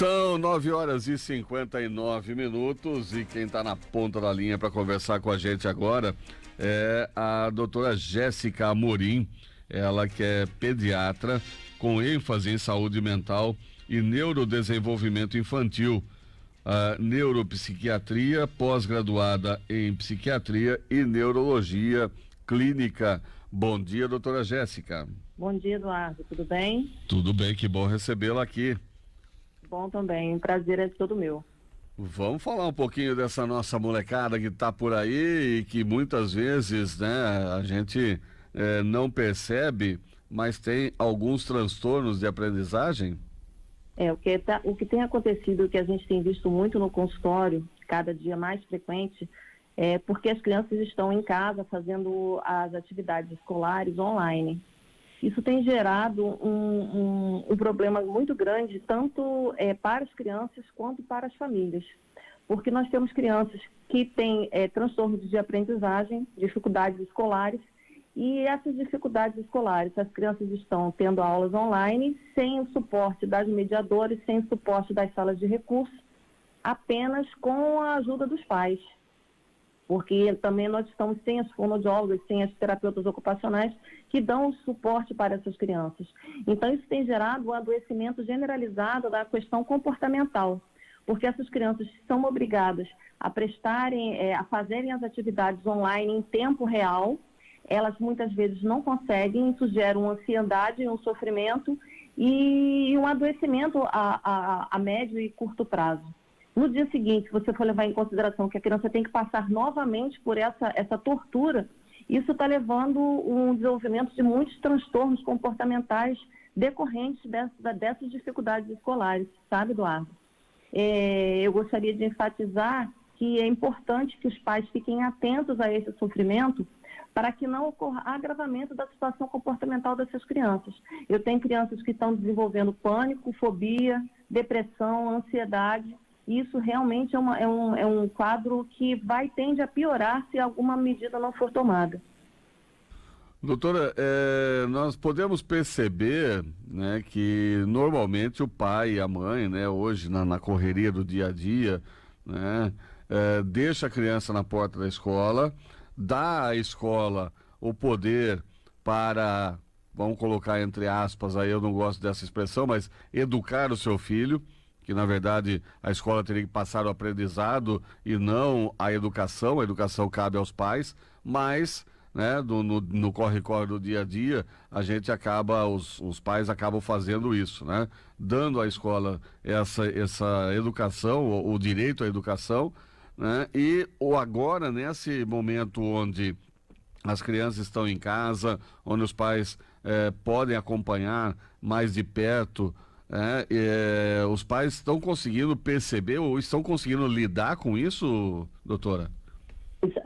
São 9h59 e quem está na ponta da linha para conversar com a gente agora é a doutora Jéssica Amorim, ela que é pediatra com ênfase em saúde mental e neurodesenvolvimento infantil, neuropsiquiatria, pós-graduada em psiquiatria e neurologia clínica. Bom dia, doutora Jéssica. Bom dia, Eduardo, tudo bem? Tudo bem, que bom recebê-la aqui. Bom também, o prazer é todo meu. Vamos falar um pouquinho dessa nossa molecada que está por aí e que muitas vezes, né, a gente não percebe, mas tem alguns transtornos de aprendizagem? O que tem acontecido, o que a gente tem visto muito no consultório, cada dia mais frequente, é porque as crianças estão em casa fazendo as atividades escolares online. Isso tem gerado um problema muito grande, tanto para as crianças quanto para as famílias. Porque nós temos crianças que têm transtornos de aprendizagem, dificuldades escolares, e essas dificuldades escolares, as crianças estão tendo aulas online, sem o suporte das mediadoras, sem o suporte das salas de recursos, apenas com a ajuda dos pais. Porque também nós estamos sem as fonoaudiólogas, sem as terapeutas ocupacionais que dão suporte para essas crianças. Então isso tem gerado um adoecimento generalizado da questão comportamental, porque essas crianças são obrigadas a a fazerem as atividades online em tempo real, elas muitas vezes não conseguem, isso gera uma ansiedade, um sofrimento e um adoecimento a médio e curto prazo. No dia seguinte, se você for levar em consideração que a criança tem que passar novamente por essa tortura, isso está levando um desenvolvimento de muitos transtornos comportamentais decorrentes dessas dificuldades escolares, sabe, Eduardo? Eu gostaria de enfatizar que é importante que os pais fiquem atentos a esse sofrimento para que não ocorra agravamento da situação comportamental dessas crianças. Eu tenho crianças que estão desenvolvendo pânico, fobia, depressão, ansiedade. Isso realmente é um quadro que tende a piorar se alguma medida não for tomada. Doutora, nós podemos perceber, né, que normalmente o pai e a mãe, né, hoje na correria do dia a dia, né, deixa a criança na porta da escola, dá à escola o poder para, vamos colocar entre aspas, aí eu não gosto dessa expressão, mas educar o seu filho, que na verdade a escola teria que passar o aprendizado e não a educação cabe aos pais, mas, né, no corre-corre do dia a dia, a gente acaba, os pais acabam fazendo isso, né, dando à escola essa educação, o direito à educação, né, e agora nesse momento onde as crianças estão em casa, onde os pais podem acompanhar mais de perto, os pais estão conseguindo perceber ou estão conseguindo lidar com isso, doutora?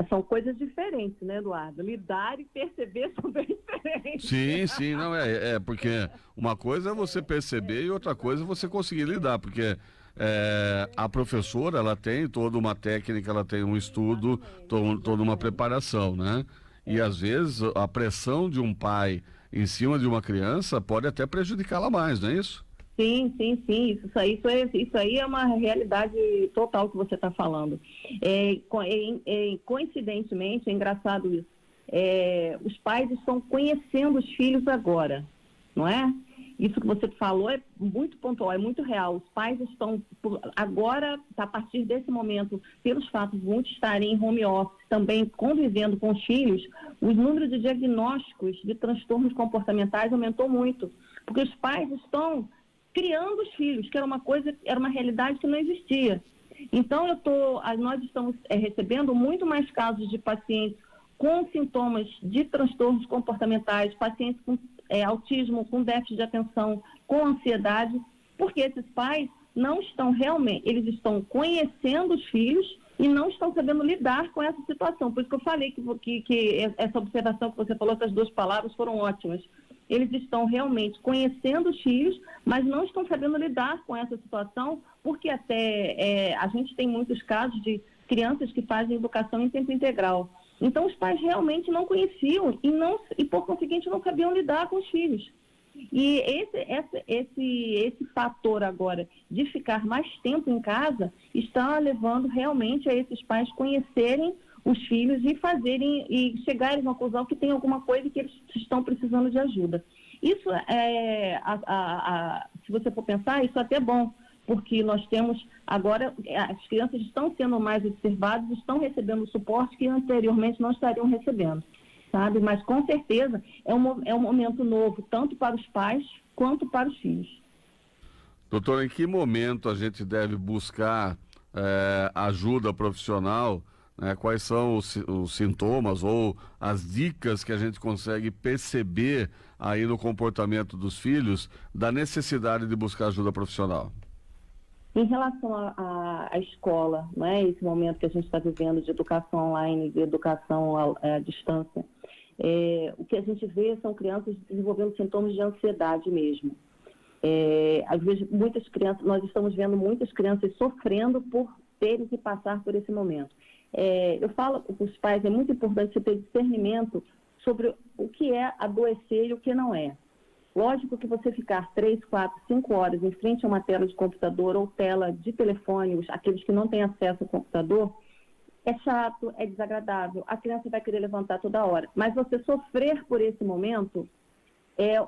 São coisas diferentes, né, Eduardo? Lidar e perceber são bem diferentes. Sim, não porque uma coisa é você perceber e outra coisa é você conseguir lidar, porque a professora, ela tem toda uma técnica, ela tem um estudo, toda uma preparação, né? E às vezes a pressão de um pai em cima de uma criança pode até prejudicá-la mais, não é isso? Sim, isso aí é uma realidade total que você está falando. Coincidentemente, é engraçado isso, os pais estão conhecendo os filhos agora, não é? Isso que você falou é muito pontual, é muito real. Os pais estão, agora, a partir desse momento, pelos fatos de muitos estarem em home office, também convivendo com os filhos, os números de diagnósticos de transtornos comportamentais aumentou muito, porque os pais estão criando os filhos, que era uma realidade que não existia. Então, nós estamos recebendo muito mais casos de pacientes com sintomas de transtornos comportamentais, pacientes com autismo, com déficit de atenção, com ansiedade, porque esses pais não estão realmente, eles estão conhecendo os filhos e não estão sabendo lidar com essa situação. Por isso que eu falei que essa observação que você falou, essas duas palavras foram ótimas. Eles estão realmente conhecendo os filhos, mas não estão sabendo lidar com essa situação, porque até a gente tem muitos casos de crianças que fazem educação em tempo integral. Então os pais realmente não conheciam e por conseguinte não sabiam lidar com os filhos. E esse fator agora de ficar mais tempo em casa está levando realmente a esses pais conhecerem os filhos e chegarem à conclusão que tem alguma coisa que eles estão precisando de ajuda. Isso se você for pensar, isso é até bom, porque nós temos agora, as crianças estão sendo mais observadas, estão recebendo suporte que anteriormente não estariam recebendo, sabe? Mas com certeza é um momento novo, tanto para os pais quanto para os filhos. Doutora, em que momento a gente deve buscar ajuda profissional? Quais são os sintomas ou as dicas que a gente consegue perceber aí no comportamento dos filhos da necessidade de buscar ajuda profissional? Em relação à escola, né, esse momento que a gente está vivendo de educação online, de educação à distância, o que a gente vê são crianças desenvolvendo sintomas de ansiedade mesmo. Às vezes, nós estamos vendo muitas crianças sofrendo por terem que passar por esse momento. Eu falo para os pais, é muito importante você ter discernimento sobre o que é adoecer e o que não é. Lógico que você ficar 3, 4, 5 horas em frente a uma tela de computador ou tela de telefone, aqueles que não têm acesso ao computador, é chato, é desagradável, a criança vai querer levantar toda hora. Mas você sofrer por esse momento,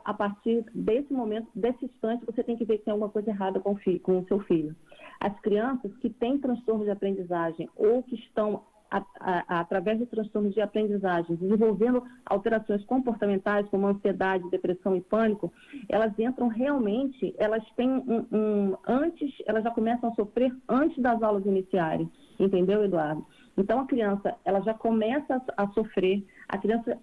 a partir desse momento, desse instante, você tem que ver que tem alguma coisa errada com o seu filho. As crianças que têm transtorno de aprendizagem ou que estão, através de transtornos de aprendizagem, desenvolvendo alterações comportamentais como ansiedade, depressão e pânico, elas entram realmente, elas têm elas já começam a sofrer antes das aulas iniciarem, entendeu, Eduardo? Então, a criança, ela já começa a sofrer. A criança,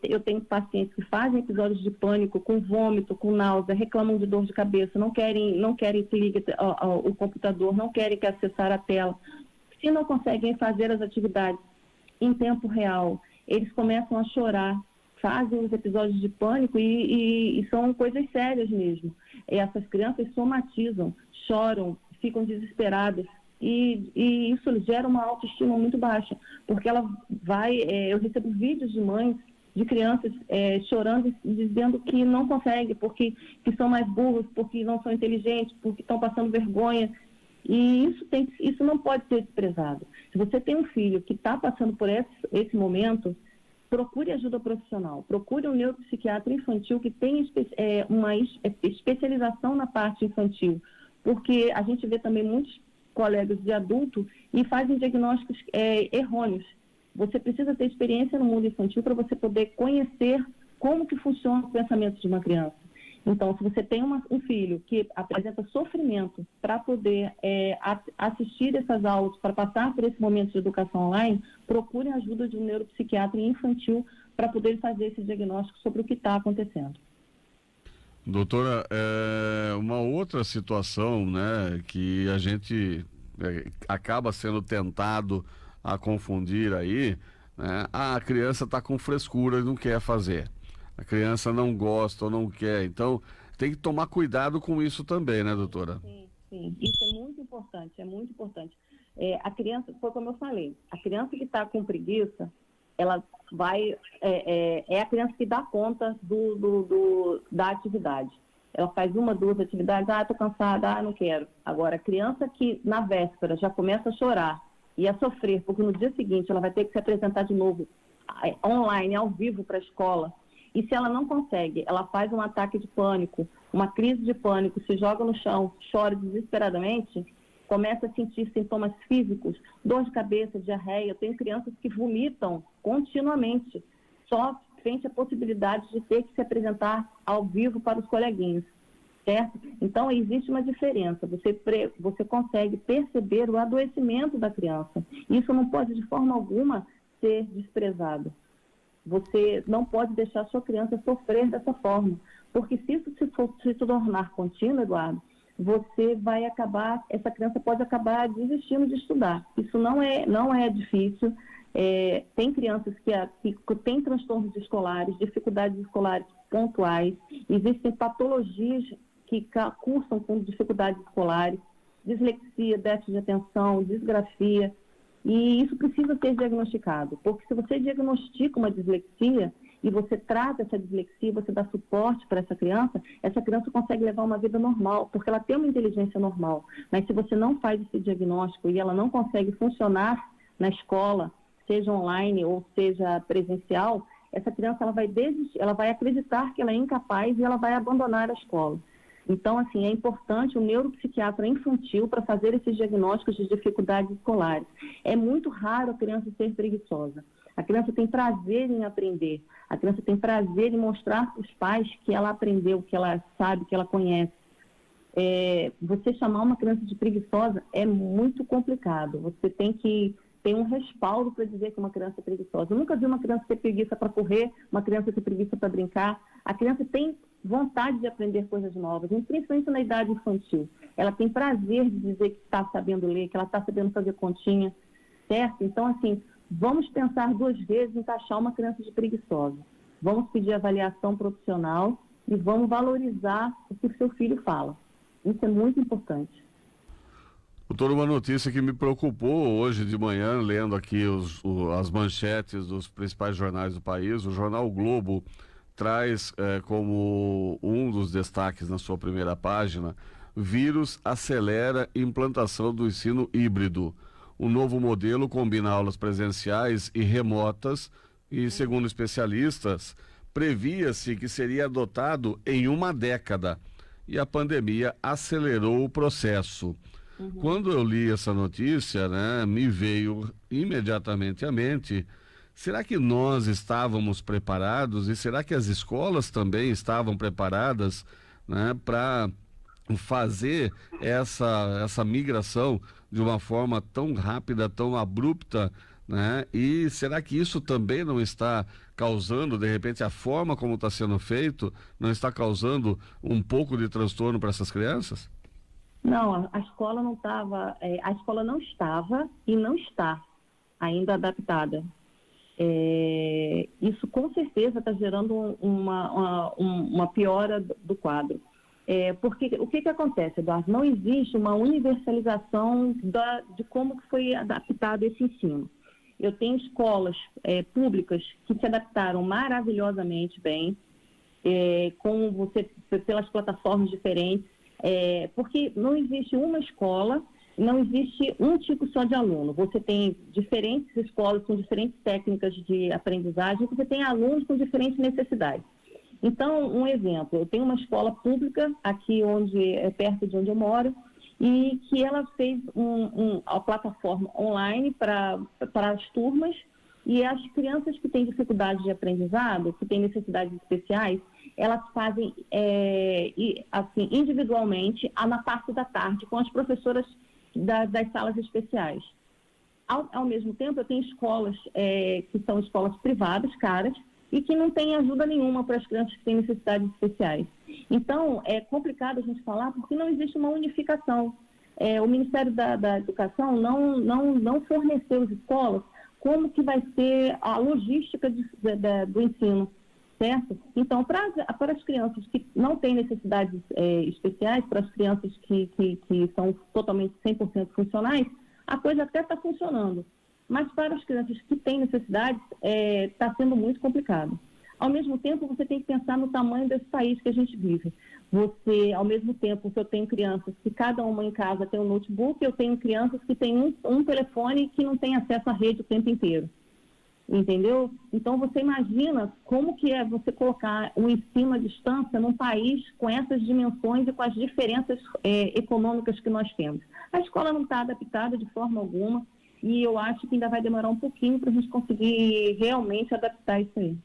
eu tenho pacientes que fazem episódios de pânico, com vômito, com náusea, reclamam de dor de cabeça, não querem que ligue o computador, não querem que acessar a tela. Se não conseguem fazer as atividades em tempo real, eles começam a chorar, fazem os episódios de pânico e são coisas sérias mesmo. Essas crianças somatizam, choram, ficam desesperadas. E isso gera uma autoestima muito baixa, porque ela eu recebo vídeos de mães, de crianças chorando e dizendo que não conseguem, porque que são mais burros, porque não são inteligentes, porque estão passando vergonha, e isso não pode ser desprezado. Se você tem um filho que está passando por esse momento, procure ajuda profissional, procure um neuropsiquiatra infantil que tenha uma especialização na parte infantil, porque a gente vê também muitos colegas de adulto e fazem diagnósticos errôneos. Você precisa ter experiência no mundo infantil para você poder conhecer como que funciona o pensamento de uma criança. Então, se você tem um filho que apresenta sofrimento para poder assistir essas aulas, para passar por esse momento de educação online, procure a ajuda de um neuropsiquiatra infantil para poder fazer esse diagnóstico sobre o que está acontecendo. Doutora, uma outra situação, né, que a gente acaba sendo tentado a confundir aí, né, a criança está com frescura e não quer fazer. A criança não gosta ou não quer. Então, tem que tomar cuidado com isso também, né, doutora? Sim. Isso é muito importante, a criança, foi como eu falei, a criança que está com preguiça, ela vai, é a criança que dá conta da atividade. Ela faz 1, 2 atividades, estou cansada, não quero. Agora, a criança que na véspera já começa a chorar e a sofrer, porque no dia seguinte ela vai ter que se apresentar de novo online, ao vivo para a escola, e se ela não consegue, ela faz um ataque de pânico, uma crise de pânico, se joga no chão, chora desesperadamente, começa a sentir sintomas físicos, dor de cabeça, diarreia. Eu tenho crianças que vomitam continuamente, só frente à possibilidade de ter que se apresentar ao vivo para os coleguinhas, certo? Então, existe uma diferença. Você consegue perceber o adoecimento da criança. Isso não pode, de forma alguma, ser desprezado. Você não pode deixar a sua criança sofrer dessa forma, porque se isso se tornar contínuo, Eduardo, essa criança pode acabar desistindo de estudar. Isso não é difícil. Tem crianças que têm transtornos escolares, dificuldades escolares pontuais, existem patologias que cursam com dificuldades escolares, dislexia, déficit de atenção, disgrafia, e isso precisa ser diagnosticado, porque se você diagnostica uma dislexia, e você trata essa dislexia, você dá suporte para essa criança consegue levar uma vida normal, porque ela tem uma inteligência normal. Mas se você não faz esse diagnóstico e ela não consegue funcionar na escola, seja online ou seja presencial, essa criança ela vai desistir, ela vai acreditar que ela é incapaz e ela vai abandonar a escola. Então, assim, é importante o neuropsiquiatra infantil para fazer esses diagnósticos de dificuldades escolares. É muito raro a criança ser preguiçosa. A criança tem prazer em aprender. A criança tem prazer em mostrar para os pais que ela aprendeu, que ela sabe, que ela conhece. Você chamar uma criança de preguiçosa é muito complicado. Você tem que ter um respaldo para dizer que uma criança é preguiçosa. Eu nunca vi uma criança ter preguiça para correr, uma criança ter preguiça para brincar. A criança tem vontade de aprender coisas novas, principalmente na idade infantil. Ela tem prazer de dizer que está sabendo ler, que ela está sabendo fazer continha, certo? Então, assim, vamos pensar 2 vezes em taxar uma criança de preguiçosa. Vamos pedir avaliação profissional e vamos valorizar o que o seu filho fala. Isso é muito importante. Doutor, uma notícia que me preocupou hoje de manhã, lendo aqui as manchetes dos principais jornais do país. O jornal o Globo traz como um dos destaques na sua primeira página: vírus acelera implantação do ensino híbrido. O novo modelo combina aulas presenciais e remotas e, segundo especialistas, previa-se que seria adotado em 1 década e a pandemia acelerou o processo. Quando eu li essa notícia, né, me veio imediatamente à mente: será que nós estávamos preparados e será que as escolas também estavam preparadas, né, para fazer essa migração de uma forma tão rápida, tão abrupta, né? E será que isso também não está causando, de repente, a forma como está sendo feito, não está causando um pouco de transtorno para essas crianças? Não, a escola não estava, a escola não estava e não está ainda adaptada. Isso com certeza está gerando uma piora do quadro. Porque o que acontece, Eduardo? Não existe uma universalização de como que foi adaptado esse ensino. Eu tenho escolas públicas que se adaptaram maravilhosamente bem, pelas plataformas diferentes, porque não existe uma escola, não existe um tipo só de aluno. Você tem diferentes escolas com diferentes técnicas de aprendizagem, você tem alunos com diferentes necessidades. Então, um exemplo, eu tenho uma escola pública aqui perto de onde eu moro, e que ela fez a plataforma online para as turmas, e as crianças que têm dificuldade de aprendizado, que têm necessidades especiais, elas fazem assim, individualmente na parte da tarde com as professoras das salas especiais. Ao mesmo tempo, eu tenho escolas que são escolas privadas, caras, e que não têm ajuda nenhuma para as crianças que têm necessidades especiais. Então, é complicado a gente falar porque não existe uma unificação. O Ministério da Educação não forneceu às escolas como que vai ser a logística do ensino, certo? Então, para as crianças que não têm necessidades especiais, para as crianças que são totalmente 100% funcionais, a coisa até está funcionando. Mas para as crianças que têm necessidades, está sendo muito complicado. Ao mesmo tempo, você tem que pensar no tamanho desse país que a gente vive. Ao mesmo tempo, eu tenho crianças que cada uma em casa tem um notebook, eu tenho crianças que têm um telefone que não tem acesso à rede o tempo inteiro. Entendeu? Então, você imagina como que é você colocar o ensino à distância num país com essas dimensões e com as diferenças econômicas que nós temos. A escola não está adaptada de forma alguma e eu acho que ainda vai demorar um pouquinho para a gente conseguir realmente adaptar isso aí.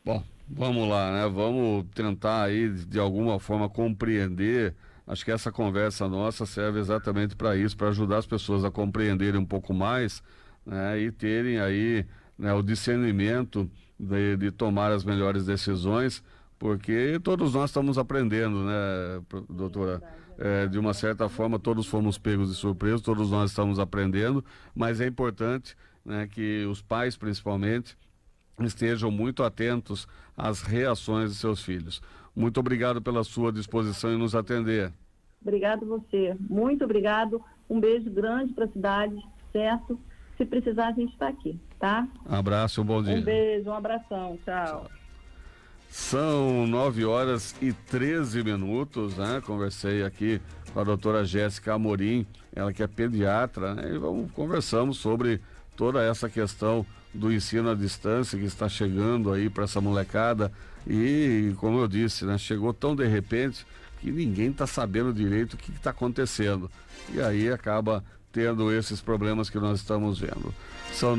Bom, vamos lá, né? Vamos tentar aí, de alguma forma, compreender. Acho que essa conversa nossa serve exatamente para isso, para ajudar as pessoas a compreenderem um pouco mais, né? E terem aí, né, o discernimento de tomar as melhores decisões, porque todos nós estamos aprendendo, né, doutora? De uma certa forma, todos fomos pegos de surpresa, todos nós estamos aprendendo, mas é importante, né, que os pais, principalmente, estejam muito atentos às reações de seus filhos. Muito obrigado pela sua disposição em nos atender. Obrigado você. Muito obrigado. Um beijo grande para a cidade, certo? Se precisar, a gente está aqui, tá? tá? Abraço, um bom dia. Um beijo, um abração, tchau. São 9h13, né? Conversei aqui com a doutora Jéssica Amorim, ela que é pediatra, né? E conversamos sobre toda essa questão do ensino à distância que está chegando aí para essa molecada e, como eu disse, né? Chegou tão de repente que ninguém está sabendo direito o que está acontecendo. E aí acaba tendo esses problemas que nós estamos vendo. São